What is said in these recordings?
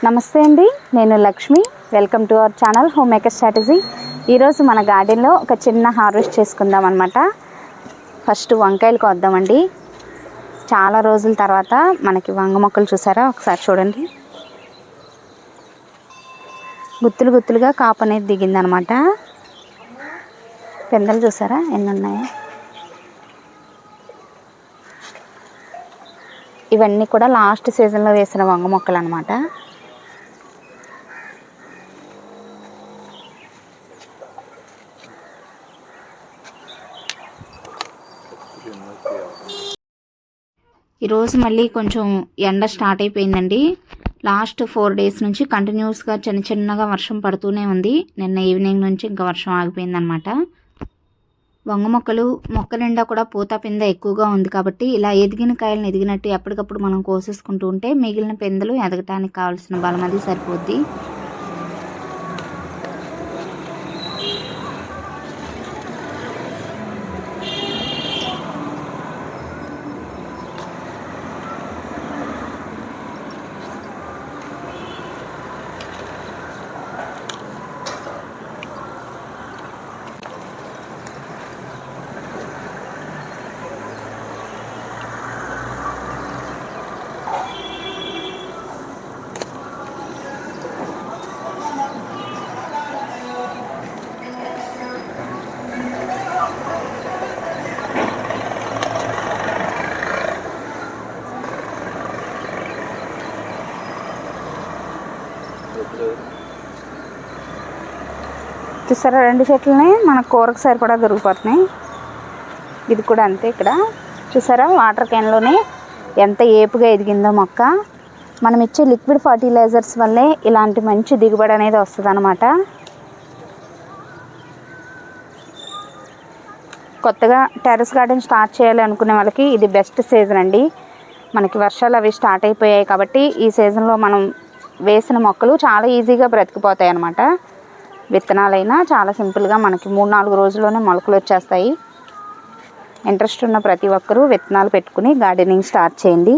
నమస్తే అండి, నేను Lakshmi. Welcome to our channel home maker strategy. ఈరోజు మన గార్డెన్లో ఒక చిన్న హార్వెస్ట్ చేసుకుందాం అనమాట. ఫస్ట్ వంకాయలు కోద్దామండి. చాలా రోజుల తర్వాత మనకి వంగ మొక్కలు చూసారా, ఒకసారి చూడండి. గుత్తులు గుత్తులుగా కాపు అనేది దిగిందనమాట. పెందలు చూసారా ఎన్ని ఉన్నాయో. ఇవన్నీ కూడా లాస్ట్ సీజన్లో వేసిన వంగ మొక్కలు అనమాట. ఈరోజు మళ్ళీ కొంచెం ఎండ స్టార్ట్ అయిపోయిందండి. లాస్ట్ 4 days నుంచి కంటిన్యూస్గా చిన్నగా వర్షం పడుతూనే ఉంది. నిన్న ఈవినింగ్ నుంచి ఇంకా వర్షం ఆగిపోయిందనమాట. వంగ మొక్క నిండా కూడా పూత పింద ఎక్కువగా ఉంది కాబట్టి ఇలా ఎదిగిన కాయలను ఎదిగినట్టు ఎప్పటికప్పుడు మనం కోసేసుకుంటూ ఉంటే మిగిలిన పిందెలు ఎదగటానికి కావాల్సిన బలం అది సరిపోద్ది. చూసారా, 2 చెట్లని మన కూరకు సరిపడా దొరికిపోతున్నాయి. ఇది కూడా అంతే. ఇక్కడ చూసారా, వాటర్ క్యాన్లోనే ఎంత ఏపుగా ఎదిగిందో మొక్క. మనం ఇచ్చే లిక్విడ్ ఫర్టిలైజర్స్ వల్లే ఇలాంటి మంచి దిగుబడి అనేది వస్తుంది అన్నమాట. కొత్తగా టెర్రస్ గార్డెన్ స్టార్ట్ చేయాలి అనుకునే వాళ్ళకి ఇది బెస్ట్ సీజన్ అండి. మనకి వర్షాలు అవి స్టార్ట్ అయిపోయాయి కాబట్టి ఈ సీజన్లో మనం వేసిన మొక్కలు చాలా ఈజీగా బ్రతికిపోతాయి అన్నమాట. విత్తనాలైనా చాలా సింపుల్గా మనకి 3-4 రోజుల్లోనే మొలకలు వచ్చేస్తాయి. ఇంట్రెస్ట్ ఉన్న ప్రతి ఒక్కరూ విత్తనాలు పెట్టుకుని గార్డెనింగ్ స్టార్ట్ చేయండి.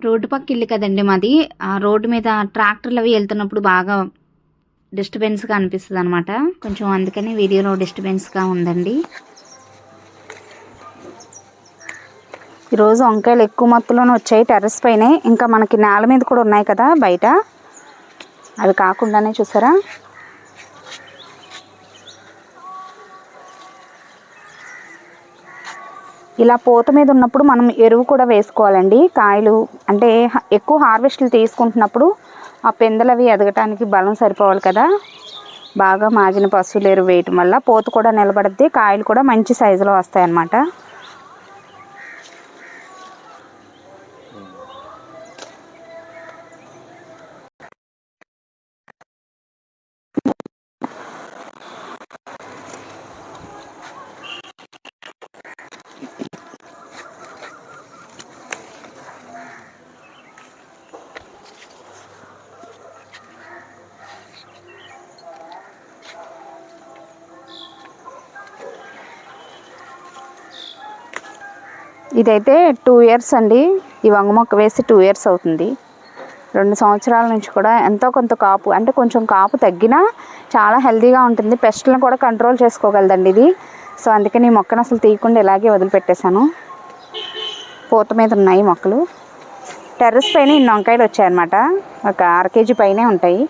రోడ్డు పక్క ఇల్లు కదండి మాది. ఆ రోడ్డు మీద ట్రాక్టర్లు అవి వెళ్తున్నప్పుడు బాగా డిస్టర్బెన్స్గా అనిపిస్తుంది అనమాట. కొంచెం అందుకని వీడియోలో డిస్టర్బెన్స్గా ఉందండి. ఈరోజు వంకాయలు ఎక్కువ మొత్తంలోనే వచ్చాయి టెర్రస్ పైనే. ఇంకా మనకి నేల మీద కూడా ఉన్నాయి కదా బయట, అవి కాకుండానే చూసారా ఇలా పూత మీద ఉన్నప్పుడు మనం ఎరువు కూడా వేసుకోవాలండి. కాయలు అంటే ఎక్కువ హార్వెస్ట్లు తీసుకుంటున్నప్పుడు ఆ పిందెలు అవి ఎదగటానికి బలం సరిపోవాలి కదా. బాగా మాగిన పశువుల ఎరువు వేయటం వల్ల పూత కూడా నిలబడుద్ది, కాయలు కూడా మంచి సైజులో వస్తాయి అన్నమాట. ఇదైతే 2 years అండి. ఈ వంగ మొక్క వేసి 2 years అవుతుంది. 2 సంవత్సరాల నుంచి కూడా ఎంతో కొంత కాపు, అంటే కొంచెం కాపు తగ్గినా చాలా హెల్తీగా ఉంటుంది. పెస్ట్లను కూడా కంట్రోల్ చేసుకోగలదండి ఇది. సో అందుకని ఈ మొక్కను అసలు తీయకుండా ఇలాగే వదిలిపెట్టేశాను. పూత మీద ఉన్నాయి మొక్కలు. టెర్రస్ పైన ఇన్ని వంకాయలు వచ్చాయన్నమాట. ఒక 1/2 kg పైనే ఉంటాయి.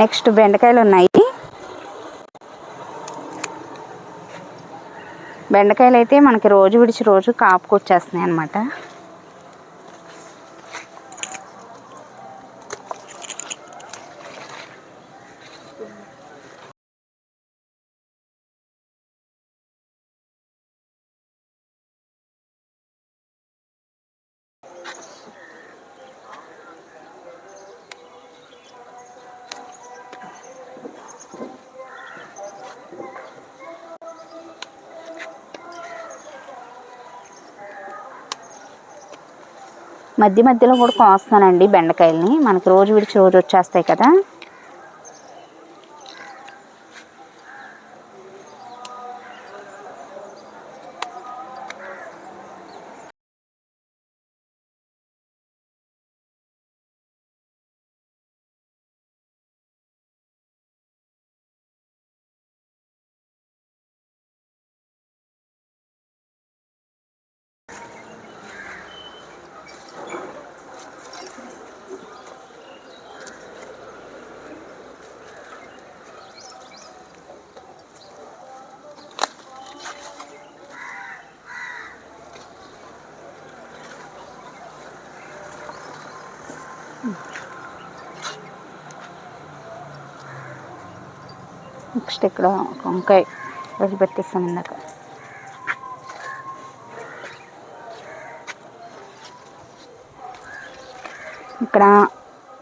నెక్స్ట్ బెండకాయలు ఉన్నాయి. బెండకాయలు అయితే మనకి రోజు విడిచి రోజు కాపుకొచ్చేస్తున్నాయి అన్నమాట. మధ్య మధ్యలో కూడా కోస్తానండి బెండకాయలని, మనకు రోజు విడిచి రోజు వచ్చేస్తాయి కదా. నెక్స్ట్ ఇక్కడ వంకాయ వదిలిపెట్టేస్తాం ఇందాక. ఇక్కడ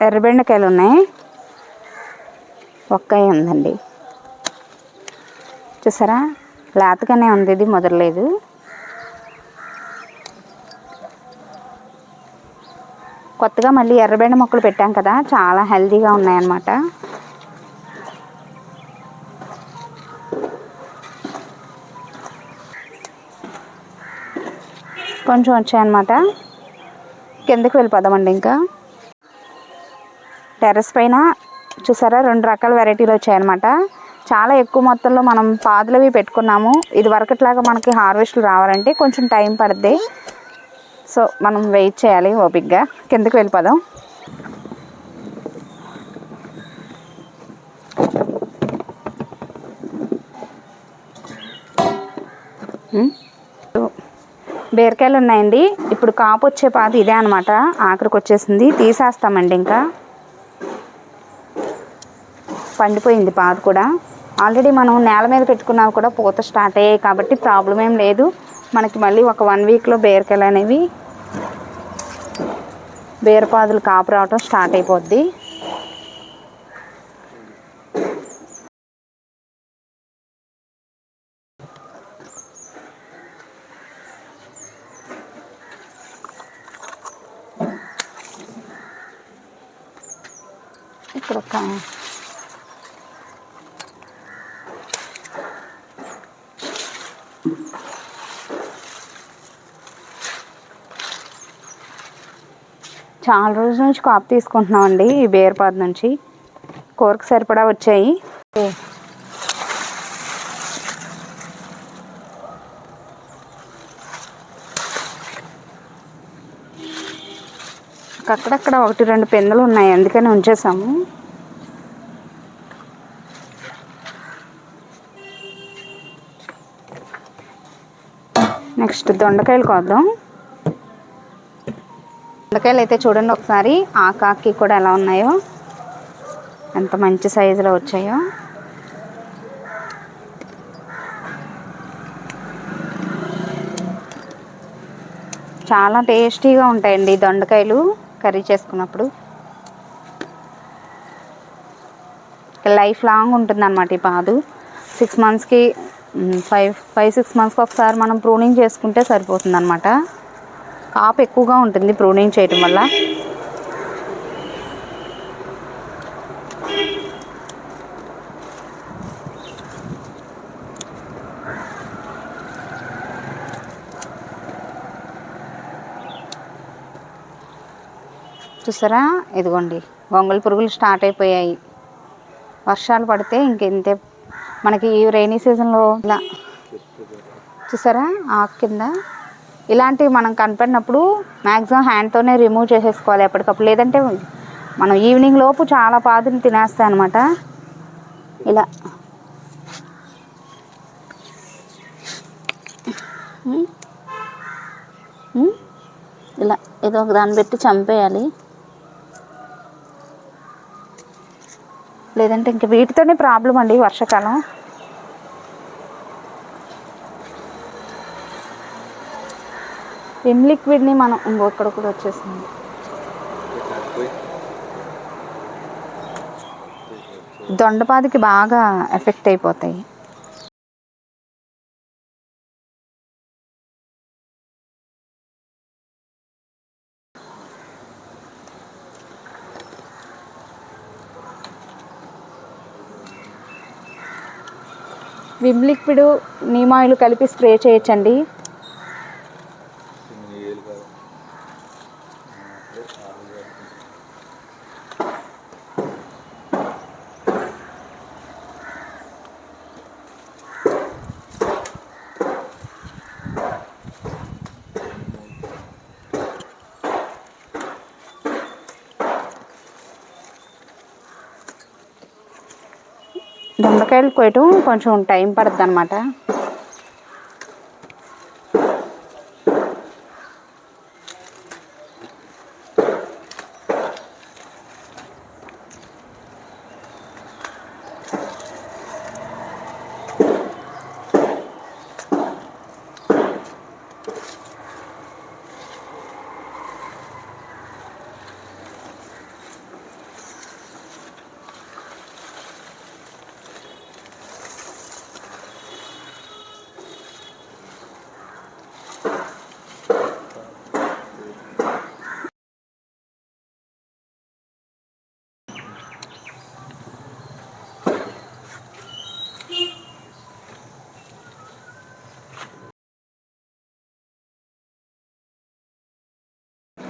ఎర్రబెండకాయలు ఉన్నాయి, ఒక్కాయ ఉందండి. చూసారా లేతగానే ఉంది, ఇది ముదరలేదు. కొత్తగా మళ్ళీ ఎర్రబెండ మొక్కలు పెట్టాం కదా, చాలా హెల్తీగా ఉన్నాయన్నమాట. కొంచెం వచ్చాయన్నమాట. కిందకి వెళ్ళిపోదామండి. ఇంకా టెర్రస్ పైన చూసారా 2 రకాల వెరైటీలు వచ్చాయన్నమాట. చాలా ఎక్కువ మొత్తంలో మనం పాదులవి పెట్టుకున్నాము. ఇది వరకట్లాగా మనకి హార్వెస్ట్లు రావాలంటే కొంచెం టైం పడుద్ది. సో మనం వెయిట్ చేయాలి ఓపిక్గా. కిందకి వెళ్ళిపోదాం. బీరకాయలు ఉన్నాయండి. ఇప్పుడు కాపు వచ్చే పాదు ఇదే అనమాట. ఆఖరికి వచ్చేసింది, తీసేస్తామండి. ఇంకా పండిపోయింది పాదు కూడా. ఆల్రెడీ మనం నేల మీద పెట్టుకున్నవి కూడా పూత స్టార్ట్ అయ్యాయి కాబట్టి ప్రాబ్లం ఏం లేదు. మనకి మళ్ళీ ఒక 1 వీక్లో బీరకాయలు అనేవి, బీరపాదులు కాపు రావటం స్టార్ట్ అయిపోద్ది. ఇక్కడ ఒక చాలా రోజుల నుంచి కాపు తీసుకుంటున్నామండి ఈ బీరపాదు నుంచి. కూరకు సరిపడా వచ్చాయి. అక్కడక్కడ 1-2 పిందెలు ఉన్నాయి, అందుకని ఉంచేసాము. నెక్స్ట్ దొండకాయలు కోద్దాం. దొండకాయలు అయితే చూడండి ఒకసారి, ఆకాకి కూడా ఎలా ఉన్నాయో, ఎంత మంచి సైజులో వచ్చాయో. చాలా టేస్టీగా ఉంటాయండి దొండకాయలు కర్రీ చేసుకున్నప్పుడు. లైఫ్ లాంగ్ ఉంటుందన్నమాట ఈ పాదు. 6 మంత్స్కి 5-6 మంత్స్కి ఒకసారి మనం ప్రూనింగ్ చేసుకుంటే సరిపోతుంది అన్నమాట. కాపు ఎక్కువగా ఉంటుంది ప్రూనింగ్ చేయటం వల్ల. చూసారా, ఇదిగోండి గొంగళి పురుగులు స్టార్ట్ అయిపోయాయి. వర్షాలు పడితే ఇంకెంతే మనకి ఈ రైనీ సీజన్లో. ఇలా చూసారా ఆకు కింద ఇలాంటివి మనం కనపడినప్పుడు మ్యాక్సిమం హ్యాండ్తోనే రిమూవ్ చేసేసుకోవాలి ఎప్పటికప్పుడు. లేదంటే మనం ఈవినింగ్ లోపు చాలా పాదులు తినేస్తాయి అన్నమాట. ఇలా ఇలా ఏదో ఒక దాన్ని పెట్టి చంపేయాలి. లేదంటే ఇంక వీటితోనే ప్రాబ్లం అండి వర్షాకాలం. విమ్ లిక్విడ్ని మనం ఇక్కడ కూడా వచ్చేసింది. దొండపాదికి బాగా ఎఫెక్ట్ అయిపోతాయి. విమ్ లిక్విడ్ నీమ్ ఆయిల్ కలిపి స్ప్రే చేయొచ్చండి. దొండకాయలు కోయటం కొంచెం టైం పడుతుంది అన్నమాట.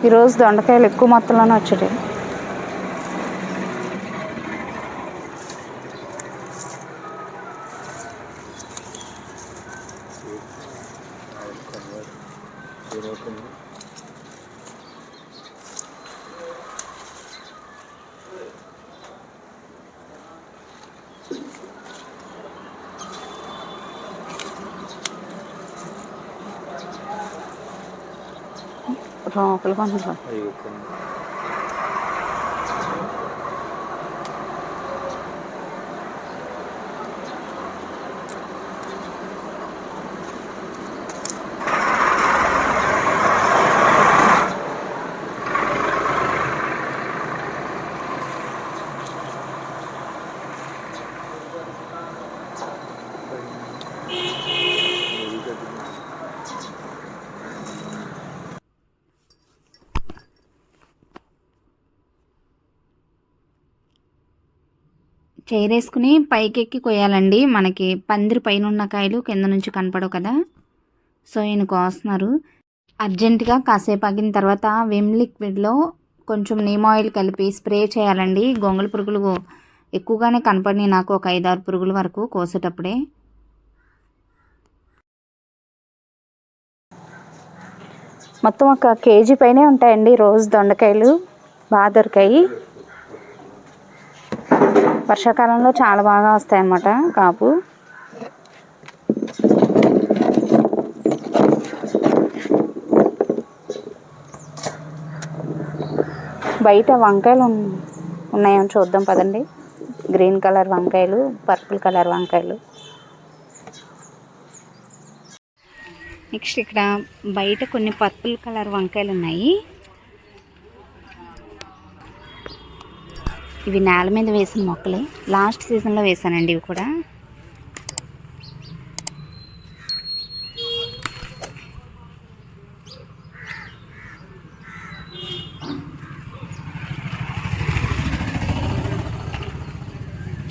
ఈరోజు దొండకాయలు ఎక్కువ మొత్తంలోనే వచ్చాయి. లోపల కొంచెం చేరేసుకుని పైకెక్కి కొయ్యాలండి. మనకి పందిరి పైన ఉన్న కాయలు కింద నుంచి కనపడవు కదా, సో ఈయన కోస్తున్నారు. అర్జెంటుగా కాసేపు ఆగిన తర్వాత విమ్ లిక్విడ్లో కొంచెం నీమ్ ఆయిల్ కలిపి స్ప్రే చేయాలండి. గొంగళి పురుగులు ఎక్కువగానే కనపడినాయి నాకు, ఒక 5-6 పురుగుల వరకు కోసేటప్పుడే. మొత్తం 1 కేజీ పైనే ఉంటాయండి రోజు దొండకాయలు, బాగా దొరికాయి. వర్షాకాలంలో చాలా బాగా వస్తాయి అన్నమాట కాపు. బయట వంకాయలు ఉన్నాయో చూద్దాం పదండి. గ్రీన్ కలర్ వంకాయలు, పర్పుల్ కలర్ వంకాయలు. నెక్స్ట్ ఇక్కడ బయట కొన్ని పర్పుల్ కలర్ వంకాయలు ఉన్నాయి. ఇవి నేల మీద వేసిన మొక్కలే, లాస్ట్ సీజన్లో వేసానండి ఇవి కూడా.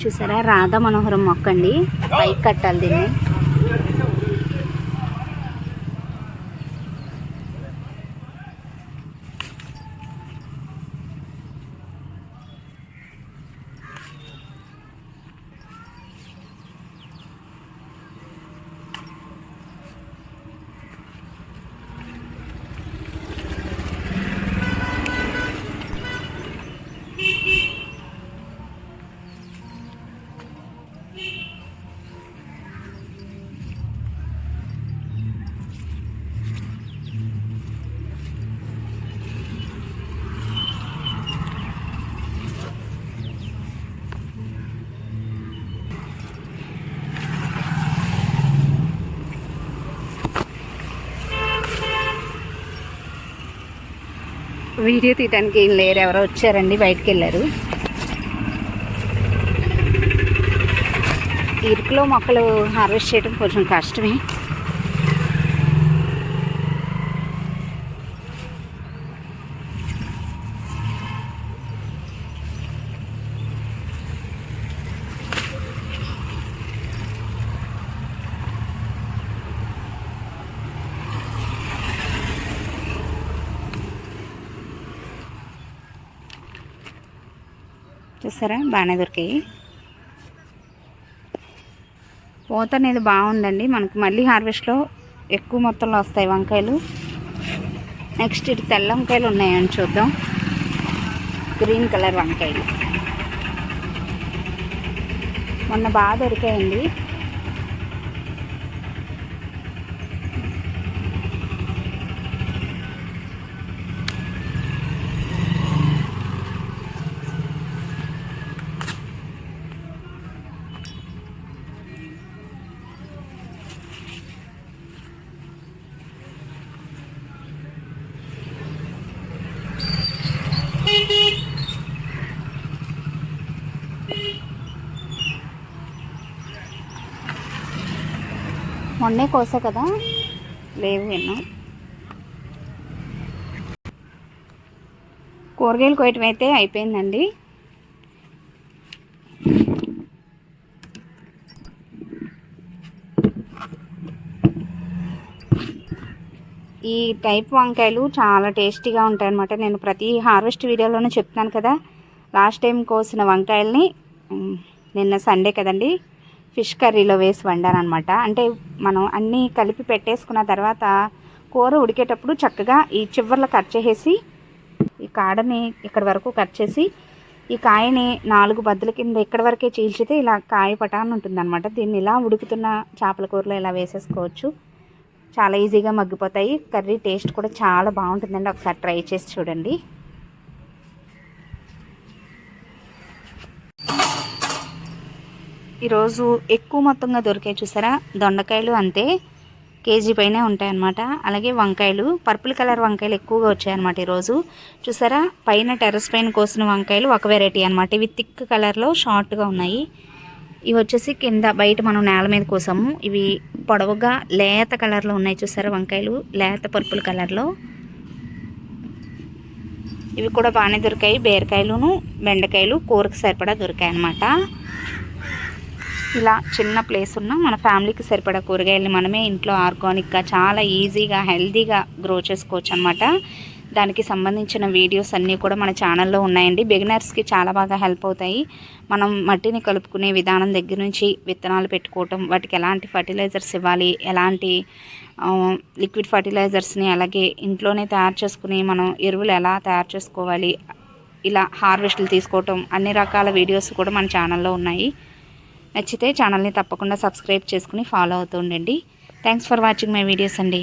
చూసారా, రాధా మనోహరం మొక్క అండి, పైకి కట్టాలి దీన్ని. వీడియో తీయడానికి ఏం లేరు, ఎవరో వచ్చారండి, బయటికి వెళ్ళారు. ఇరుకులో మొక్కలు హార్వెస్ట్ చేయడం కొంచెం కష్టమే. చూసారా బాగానే దొరికాయి. పూత అనేది బాగుందండి. మనకు మళ్ళీ హార్వెస్ట్లో ఎక్కువ మొత్తంలో వస్తాయి వంకాయలు. నెక్స్ట్ ఇటు తెల్ల వంకాయలు ఉన్నాయని చూద్దాం. గ్రీన్ కలర్ వంకాయలు మొన్న బాగా దొరికాయండి. మొన్నే కోసా కదా, లేవు ఎన్నో. కూరగాయలు కోయటం అయితే అయిపోయిందండి. ఈ టైప్ వంకాయలు చాలా టేస్టీగా ఉంటాయి అన్నమాట. నేను ప్రతి హార్వెస్ట్ వీడియోలోనే చెప్తున్నాను కదా. లాస్ట్ టైం కోసిన వంకాయల్ని నిన్న సండే కదండి, ఫిష్ కర్రీలో వేసి వండాను అనమాట. అంటే మనం అన్నీ కలిపి పెట్టేసుకున్న తర్వాత కూర ఉడికేటప్పుడు చక్కగా ఈ చివర్లో కట్ చేసేసి ఈ కాడని ఇక్కడ వరకు కట్ చేసి ఈ కాయని 4 బద్దల కింద ఇక్కడ వరకే చీల్చితే ఇలా కాయ పటాన్ని ఉంటుందన్నమాట. దీన్ని ఇలా ఉడుకుతున్న చేపల కూరలో ఇలా వేసేసుకోవచ్చు. చాలా ఈజీగా మగ్గిపోతాయి. కర్రీ టేస్ట్ కూడా చాలా బాగుంటుందండి. ఒకసారి ట్రై చేసి చూడండి. ఈరోజు ఎక్కువ మొత్తంగా దొరికాయి చూసారా. దొండకాయలు అంతే, కేజీ పైనే ఉంటాయన్నమాట. అలాగే వంకాయలు, పర్పుల్ కలర్ వంకాయలు ఎక్కువగా వచ్చాయన్నమాట ఈరోజు. చూసారా పైన టెర్రస్ పైన కోసిన వంకాయలు ఒక వెరైటీ అనమాట. ఇవి థిక్ కలర్లో షార్ట్గా ఉన్నాయి. ఇవి వచ్చేసి కింద బయట మనం నేల మీద కోసాము. ఇవి పొడవుగా లేత కలర్లో ఉన్నాయి చూసారా వంకాయలు, లేత పర్పుల్ కలర్లో. ఇవి కూడా బాగానే దొరికాయి. బీరకాయలును బెండకాయలు కూరకు సరిపడా దొరికాయి అన్నమాట. ఇలా చిన్న ప్లేస్ ఉన్న మన ఫ్యామిలీకి సరిపడా కూరగాయలని మనమే ఇంట్లో ఆర్గానిక్గా చాలా ఈజీగా హెల్తీగా గ్రో చేసుకోవచ్చు అనమాట. దానికి సంబంధించిన వీడియోస్ అన్నీ కూడా మన ఛానల్లో ఉన్నాయండి. బిగినర్స్కి చాలా బాగా హెల్ప్ అవుతాయి. మనం మట్టిని కలుపుకునే విధానం దగ్గర నుంచి విత్తనాలు పెట్టుకోవటం, వాటికి ఎలాంటి ఫర్టిలైజర్స్ ఇవ్వాలి, ఎలాంటి లిక్విడ్ ఫర్టిలైజర్స్ని, అలాగే ఇంట్లోనే తయారు చేసుకుని మనం ఎరువులు ఎలా తయారు చేసుకోవాలి, ఇలా హార్వెస్ట్లు తీసుకోవటం, అన్ని రకాల వీడియోస్ కూడా మన ఛానల్లో ఉన్నాయి. నచ్చితే ఛానల్ని తప్పకుండా సబ్స్క్రైబ్ చేసుకుని ఫాలో అవుతూ ఉండండి. Thanks for watching my videos అండి.